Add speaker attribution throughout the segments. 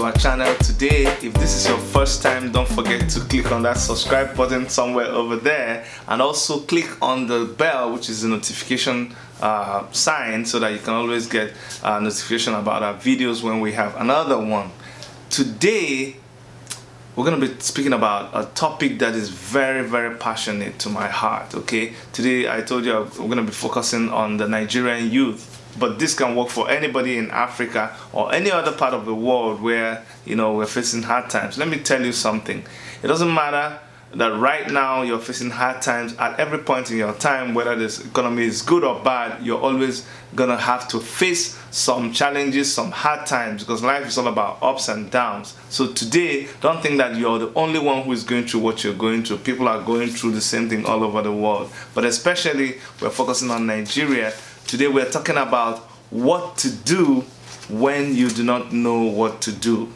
Speaker 1: our channel today. If this is your first time, don't forget to click on that subscribe button somewhere over there, and also click on the bell, which is the notification sign, so that you can always get notification about our videos when we have another one. Today we're going to be speaking about a topic that is very, very passionate to my heart. Okay, today I told you we're going to be focusing on the Nigerian youth, but this can work for anybody in Africa or any other part of the world where, you know, we're facing hard times. Let me tell you something. It doesn't matter that right now you're facing hard times. At every point in your time, whether this economy is good or bad, you're always gonna have to face some challenges, some hard times, because life is all about ups and downs. So today, don't think that you're the only one who is going through what you're going through. People are going through the same thing all over the world, but especially we're focusing on Nigeria. Today we're talking about what to do when you do not know what to do.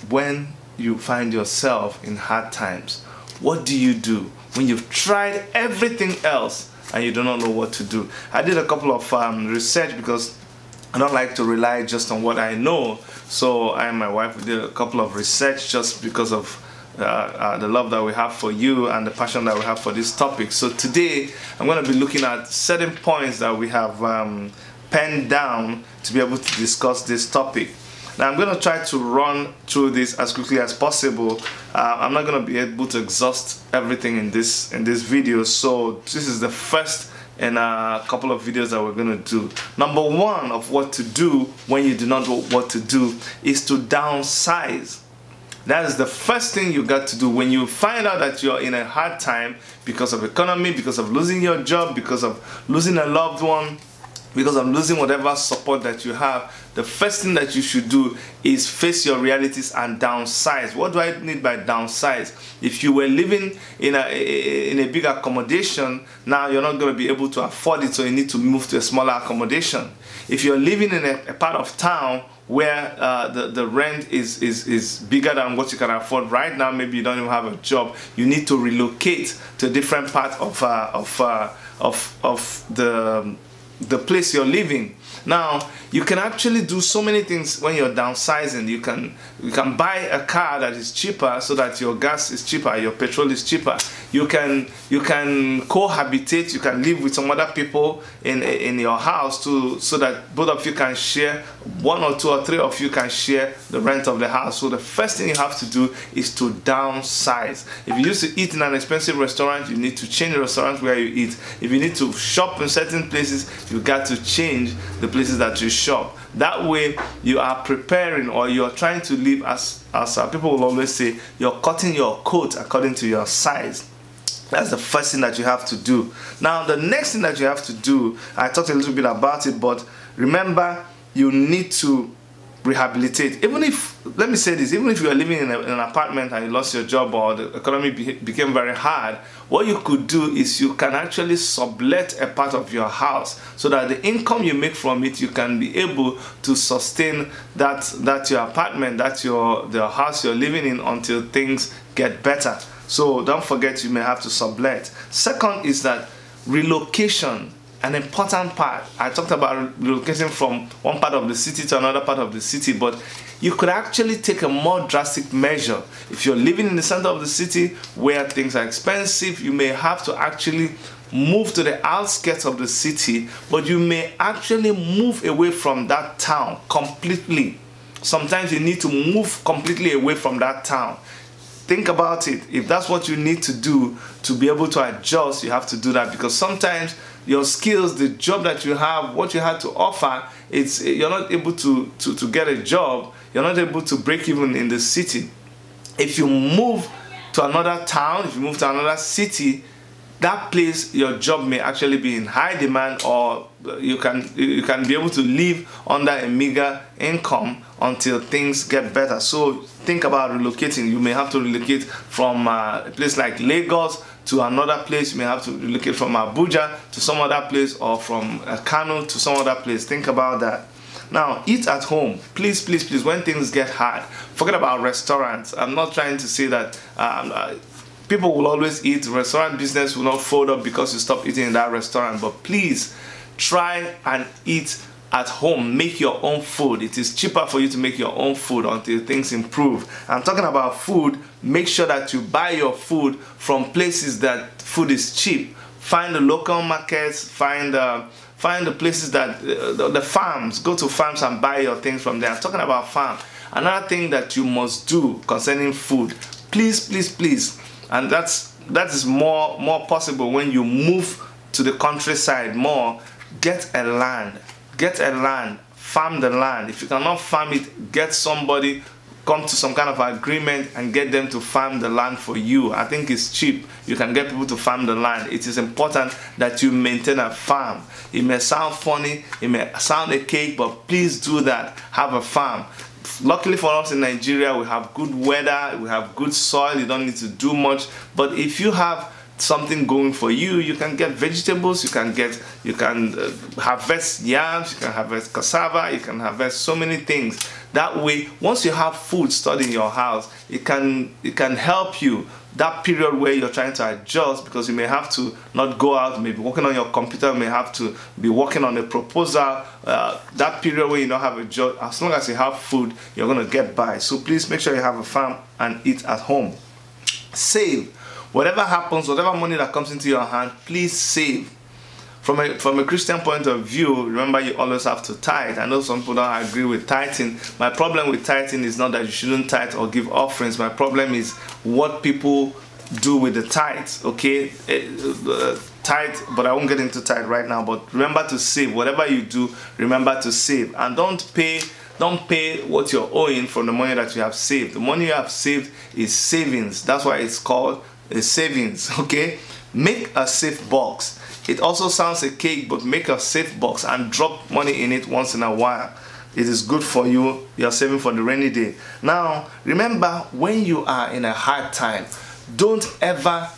Speaker 1: When you find yourself in hard times, what do you do when you've tried everything else and you do not know what to do? I did a couple of research, because I don't like to rely just on what I know. So I and my wife did a couple of research just because of the love that we have for you and the passion that we have for this topic. So today I'm going to be looking at certain points that we have penned down to be able to discuss this topic. Now I'm going to try to run through this as quickly as possible. I'm not going to be able to exhaust everything in this video, so this is the first in a couple of videos that we're going to do. Number one of what to do when you do not know what to do is to downsize. That is the first thing you got to do when you find out that you're in a hard time because of economy, because of losing your job, because of losing a loved one, because of losing whatever support that you have. The first thing that you should do is face your realities and downsize. What do I mean by downsize? If you were living in a big accommodation, now you're not going to be able to afford it, so you need to move to a smaller accommodation. If you're living in a part of town where the rent is bigger than what you can afford right now, maybe you don't even have a job, you need to relocate to a different part of the place you're living. Now you can actually do so many things when you're downsizing. You can buy a car that is cheaper, so that your gas is cheaper, your petrol is cheaper. You can cohabitate. You can live with some other people in your house too, so that both of you can share, one or two or three of you can share the rent of the house. So the first thing you have to do is to downsize. If you used to eat in an expensive restaurant, you need to change the restaurant where you eat. If you need to shop in certain places, you got to change the places that you shop. That way you are preparing, or you are trying to live, as people will always say, you're cutting your coat according to your size. That's the first thing that you have to do. Now the next thing that you have to do, I talked a little bit about it, but remember, you need to rehabilitate. Even if, let me say this, even if you are living in an apartment and you lost your job, or the economy became very hard, what you could do is you can actually sublet a part of your house, so that the income you make from it, you can be able to sustain that your apartment, the house you're living in, until things get better. So don't forget, you may have to sublet. Second is that relocation. An important part. I talked about relocating from one part of the city to another part of the city, but you could actually take a more drastic measure. If you're living in the center of the city where things are expensive, you may have to actually move to the outskirts of the city, but you may actually move away from that town completely. Sometimes you need to move completely away from that town. Think about it. If that's what you need to do to be able to adjust, you have to do that, because sometimes your skills, the job that you have, what you had to offer, you're not able to get a job. You're not able to break even in the city. If you move to another town, if you move to another city, that place, your job may actually be in high demand, or you can be able to live under a meager income until things get better. So think about relocating. You may have to relocate from a place like Lagos to another place. You may have to relocate from Abuja to some other place, or from Kano to some other place. Think about that. Now, eat at home. Please, please, please, when things get hard, forget about restaurants. I'm not trying to say that people will always eat. Restaurant business will not fold up because you stop eating in that restaurant. But please, try and eat at home, make your own food. It is cheaper for you to make your own food until things improve. I'm talking about food. Make sure that you buy your food from places that food is cheap. Find the local markets, find the places that the farms. Go to farms and buy your things from there. I'm talking about farm. Another thing that you must do concerning food, please, and that is more possible when you move to the countryside more. Get a land, farm the land. If you cannot farm it, get somebody, come to some kind of agreement and get them to farm the land for you. I think it's cheap. You can get people to farm the land. It is important that you maintain a farm. It may sound funny, it may sound a cake, but please do that. Have a farm. Luckily for us in Nigeria, we have good weather, we have good soil, you don't need to do much. But if you have something going for you, you can get vegetables, you can harvest yams, you can harvest cassava, you can harvest so many things. That way, once you have food stored in your house, it can help you that period where you're trying to adjust, because you may have to not go out, maybe working on your computer, may have to be working on a proposal. That period where you don't have a job, as long as you have food, you're going to get by. So please make sure you have a farm and eat at home. Save. Whatever happens, whatever money that comes into your hand, please save. From a Christian point of view, remember you always have to tithe. I know some people don't agree with tithing. My problem with tithing is not that you shouldn't tithe or give offerings. My problem is what people do with the tithes, okay? Tithe, but I won't get into tithe right now. But remember to save. Whatever you do, remember to save. And don't pay what you're owing from the money that you have saved. The money you have saved is savings. That's why it's called a savings, okay? Make a safe box. It also sounds a cake, but make a safe box and drop money in it once in a while. It is good for you. You're saving for the rainy day. Now, remember, when you are in a hard time, don't ever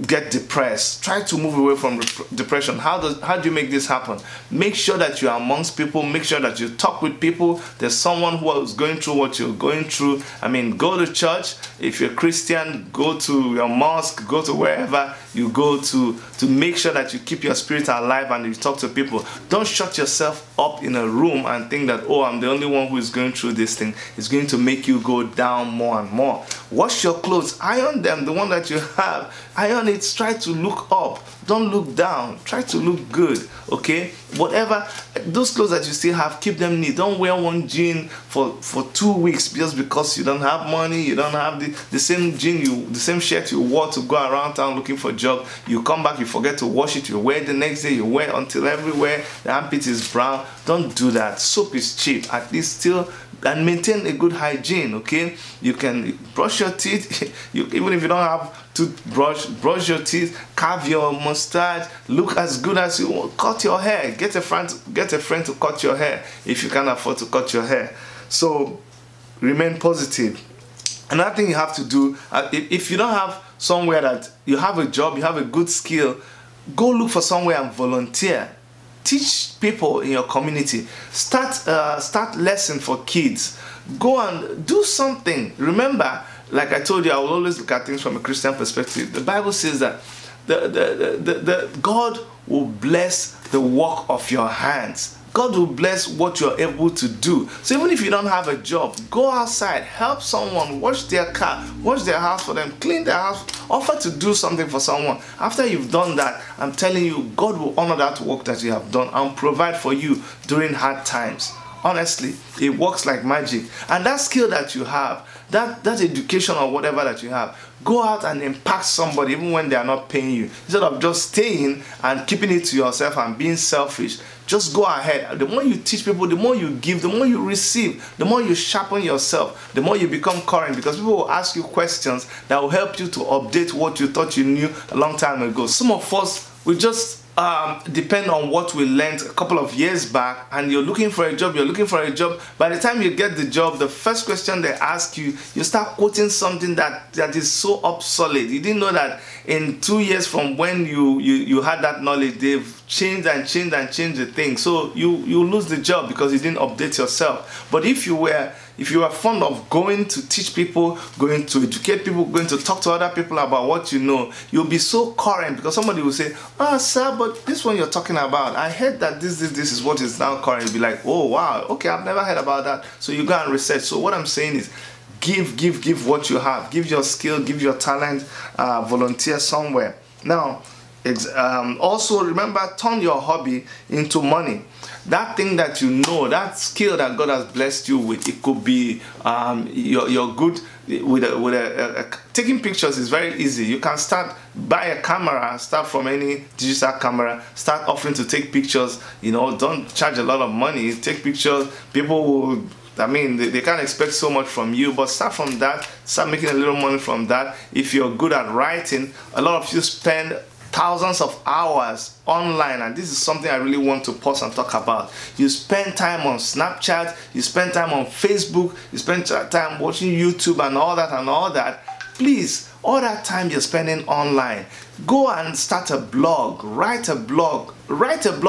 Speaker 1: get depressed. Try to move away from depression. How do you make this happen? Make sure that you are amongst people. Make sure that you talk with people. There's someone who is going through what you're going through. I mean, go to church. If you're Christian, go to your mosque, go to wherever you go to make sure that you keep your spirit alive and you talk to people. Don't shut yourself up in a room and think that, oh, I'm the only one who is going through this thing. It's going to make you go down more and more. Wash your clothes, iron them, the one that you have, iron it. Try to look up, don't look down. Try to look good, okay? Whatever, those clothes that you still have, keep them neat. Don't wear one jean for 2 weeks just because you don't have money. You don't have the same jean, the same shirt you wore to go around town looking for a job. You come back, you forget to wash it, you wear it the next day, you wear it until everywhere the armpit is brown. Don't do that. Soap is cheap. At least still and maintain a good hygiene, okay? You can brush your teeth. Even if you don't have toothbrush, brush your teeth, carve your mustache, look as good as you want. Cut your hair. Get a friend to cut your hair if you can't afford to cut your hair. So remain positive. Another thing you have to do, if you don't have somewhere that you have a job, you have a good skill, go look for somewhere and volunteer. Teach people in your community. Start lesson for kids. Go and do something. Remember, like I told you, I will always look at things from a Christian perspective. The Bible says that the God will bless the work of your hands. God will bless what you're able to do. So even if you don't have a job, go outside, help someone, wash their car, wash their house for them, clean their house, offer to do something for someone. After you've done that, I'm telling you, God will honor that work that you have done and provide for you during hard times. Honestly, it works like magic. And that skill that you have, that education or whatever that you have, go out and impact somebody even when they are not paying you. Instead of just staying and keeping it to yourself and being selfish, just go ahead. The more you teach people, the more you give, the more you receive, the more you sharpen yourself, the more you become current, because people will ask you questions that will help you to update what you thought you knew a long time ago. Some of us, we just depend on what we learned a couple of years back, and you're looking for a job. By the time you get the job, the first question they ask you, you start quoting something that is so obsolete. You didn't know that in 2 years from when you had that knowledge, they've changed the thing. So you lose the job because you didn't update yourself. But if you were if you are fond of going to teach people, going to educate people, going to talk to other people about what you know, you'll be so current, because somebody will say, "Oh, sir, but this one you're talking about, I heard that this is what is now current." You'll be like, "Oh, wow, okay, I've never heard about that." So you go and research. So what I'm saying is, give what you have. Give your skill, give your talent, volunteer somewhere. Now, also remember, turn your hobby into money. That thing that you know, that skill that God has blessed you with, it could be you're good with taking pictures is very easy. You can buy a camera, start from any digital camera, start offering to take pictures. You know, don't charge a lot of money. Take pictures. People will, I mean, they can't expect so much from you, but start from that. Start making a little money from that. If you're good at writing, a lot of you spend thousands of hours online, and this is something I really want to pause and talk about. You spend time on Snapchat, you spend time on Facebook, you spend time watching YouTube and all that. Please, all that time you're spending online, go and start a blog, write a blog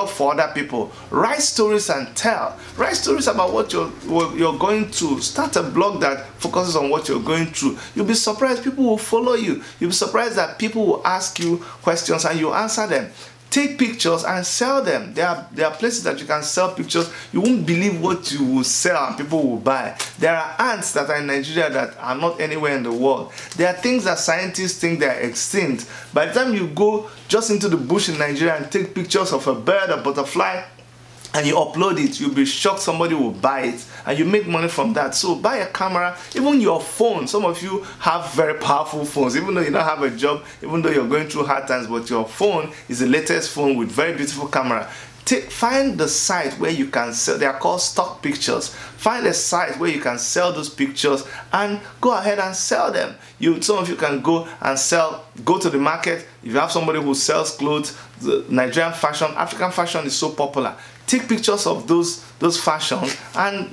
Speaker 1: for other people, write stories and tell, write stories about what you're going through. Start a blog that focuses on what you're going through. You'll be surprised, people will follow you. You'll be surprised that people will ask you questions and you answer them. Take pictures and sell them. There are places that you can sell pictures. You won't believe what you will sell and people will buy. There are ants that are in Nigeria that are not anywhere in the world. There are things that scientists think they are extinct. By the time you go just into the bush in Nigeria and take pictures of a bird, a butterfly, and you upload it, you'll be shocked somebody will buy it, and you make money from that. So buy a camera, even your phone. Some of you have very powerful phones, even though you don't have a job, even though you're going through hard times, but your phone is the latest phone with very beautiful camera. Find the site where you can sell. They are called stock pictures. Find a site where you can sell those pictures and go ahead and sell them. Some of you can go and go to the market. If you have somebody who sells clothes, the Nigerian fashion, African fashion is so popular. Take pictures of those fashions and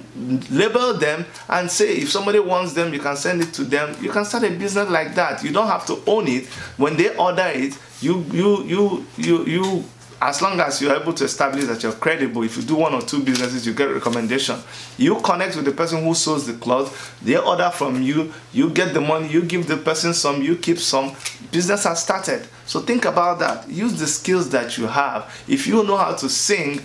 Speaker 1: label them and say, if somebody wants them, you can send it to them. You can start a business like that. You don't have to own it. When they order it, as long as you're able to establish that you're credible, if you do 1 or 2 businesses, you get a recommendation. You connect with the person who sews the cloth, they order from you, you get the money, you give the person some, you keep some. Business has started. So think about that. Use the skills that you have. If you know how to sing,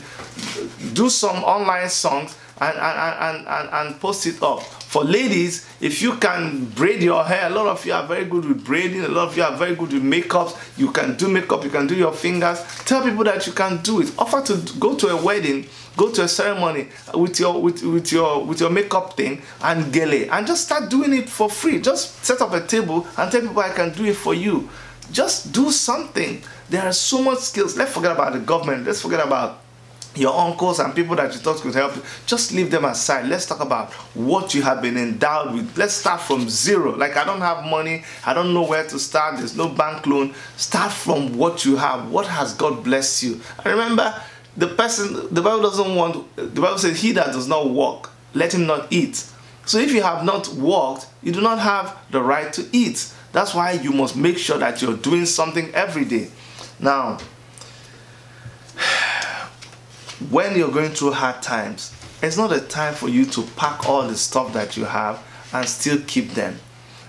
Speaker 1: do some online songs and post it up. For ladies, if you can braid your hair, a lot of you are very good with braiding, a lot of you are very good with makeup. You can do makeup, you can do your fingers. Tell people that you can do it. Offer to go to a wedding, go to a ceremony with your makeup thing and gele, and just start doing it for free. Just set up a table and tell people I can do it for you. Just do something. There are so much skills. Let's forget about the government. Let's forget about your uncles and people that you thought could help you. Just leave them aside. Let's talk about what you have been endowed with. Let's start from zero. Like, I don't have money, I don't know where to start, there's no bank loan. Start from what you have. What has God blessed you? And remember, the Bible says, he that does not work, let him not eat. So if you have not worked, you do not have the right to eat. That's why you must make sure that you're doing something every day. Now, when you're going through hard times, it's not a time for you to pack all the stuff that you have and still keep them.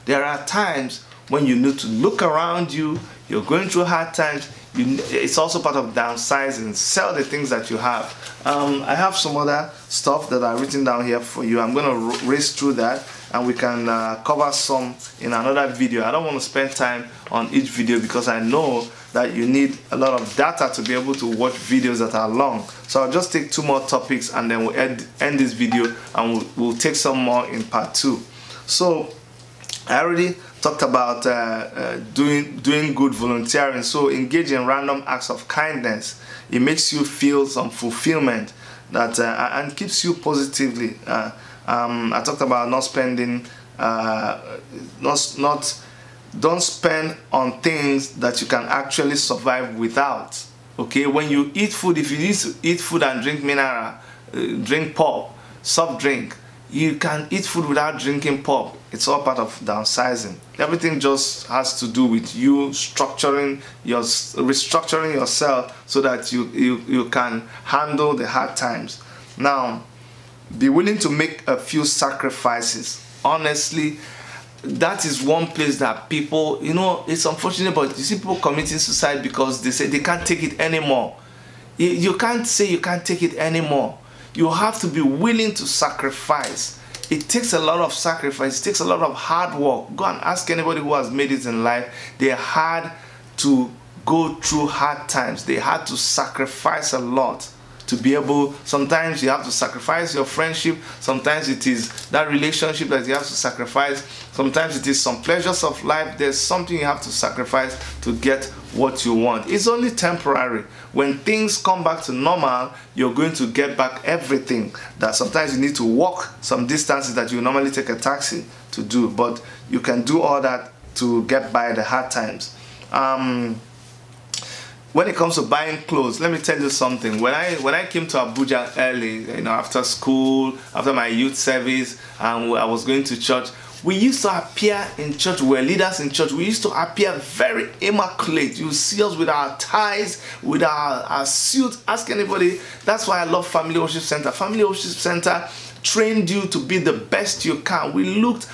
Speaker 1: There are times when you need to look around you. You're going through hard times. It's also part of downsizing. Sell the things that you have. I have some other stuff that I've written down here for you. I'm going to race through that, and we can cover some in another video. I don't want to spend time on each video because I know that you need a lot of data to be able to watch videos that are long. So I'll just take 2 more topics and then we'll end this video, and we'll take some more in part 2. So I already talked about doing good volunteering. So engage in random acts of kindness. It makes you feel some fulfillment that and keeps you positively. I talked about not spending, don't spend on things that you can actually survive without. Okay, when you eat food, if you need to eat food and drink mineral, drink pop, soft drink, you can eat food without drinking pop. It's all part of downsizing. Everything just has to do with you restructuring yourself so that you can handle the hard times. Now, be willing to make a few sacrifices. Honestly, that is one place that people, you know, it's unfortunate, but you see people committing suicide because they say they can't take it anymore. You can't say you can't take it anymore. You have to be willing to sacrifice. It takes a lot of sacrifice. It takes a lot of hard work. Go and ask anybody who has made it in life. They had to go through hard times. They had to sacrifice a lot to be able. Sometimes you have to sacrifice your friendship. Sometimes it is that relationship that you have to sacrifice. Sometimes it is some pleasures of life. There's something you have to sacrifice to get what you want. It's only temporary. When things come back to normal, you're going to get back everything. That sometimes you need to walk some distances that you normally take a taxi to do, but you can do all that to get by the hard times. When it comes to buying clothes, let me tell you something. When I came to Abuja early, you know, after school, after my youth service, and I was going to church, we used to appear in church. We were leaders in church. We used to appear very immaculate. You see us with our ties, with our suits. Ask anybody. That's why I love Family Worship Center. Family Worship Center trained you to be the best you can. We looked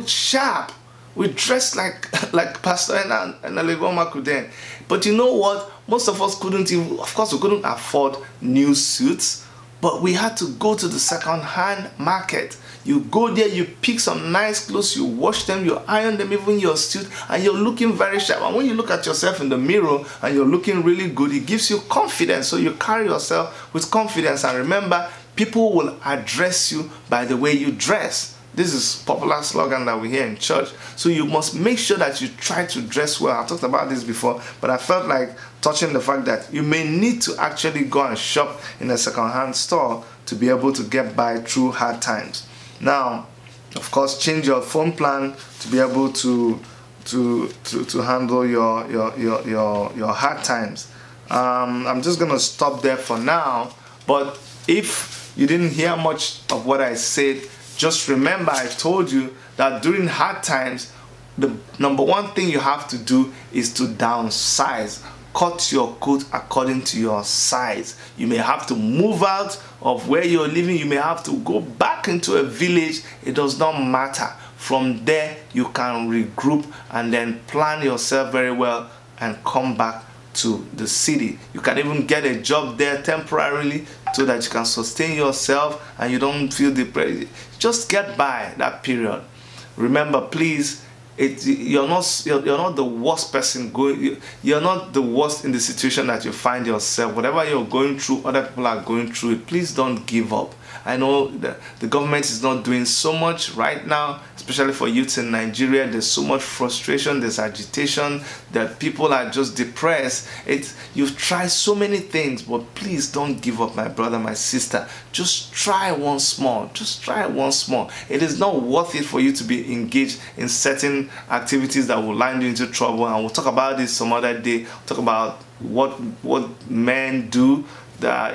Speaker 1: sharp. We dressed like Pastor and Alegoma could then. But you know what? Most of us couldn't even, of course we couldn't afford new suits, but we had to go to the second-hand market. You go there, you pick some nice clothes, you wash them, you iron them, even your suit, and you're looking very sharp. And when you look at yourself in the mirror and you're looking really good, it gives you confidence. So you carry yourself with confidence. And remember, people will address you by the way you dress. This is a popular slogan that we hear in church. So you must make sure that you try to dress well. I talked about this before, but I felt like touching the fact that you may need to actually go and shop in a second-hand store to be able to get by through hard times. Now, of course, change your phone plan to be able to handle your hard times. I'm just gonna stop there for now. But if you didn't hear much of what I said, just remember I told you that during hard times, the number one thing you have to do is to downsize. Cut your coat according to your size. You may have to move out of where you're living. You may have to go back into a village. It does not matter. From there, you can regroup and then plan yourself very well and come back to the city. You can even get a job there temporarily so that you can sustain yourself and you don't feel depressed. Just get by that period. Remember, please, you're not the worst person going. You're not the worst in the situation that you find yourself. Whatever you're going through, other people are going through it. Please don't give up. I know the government is not doing so much right now, especially for youths in Nigeria. There's so much frustration, there's agitation, that people are just depressed. You've tried so many things, but please don't give up, my brother, my sister. Just try once more. Just try once more. It is not worth it for you to be engaged in certain activities that will land you into trouble. And we'll talk about this some other day. We'll talk about what men do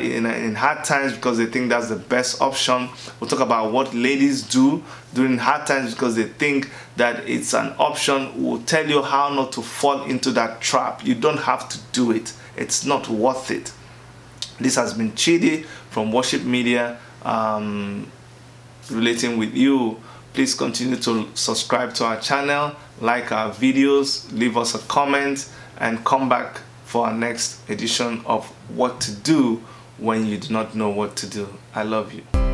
Speaker 1: in hard times because they think that's the best option. We'll talk about what ladies do during hard times because they think that it's an option. We'll tell you how not to fall into that trap. You don't have to do it. It's not worth it. This has been Chidi from Worship Media, relating with you. Please continue to subscribe to our channel, like our videos, leave us a comment, and come back for our next edition of What to Do When You Do Not Know What to Do. I love you.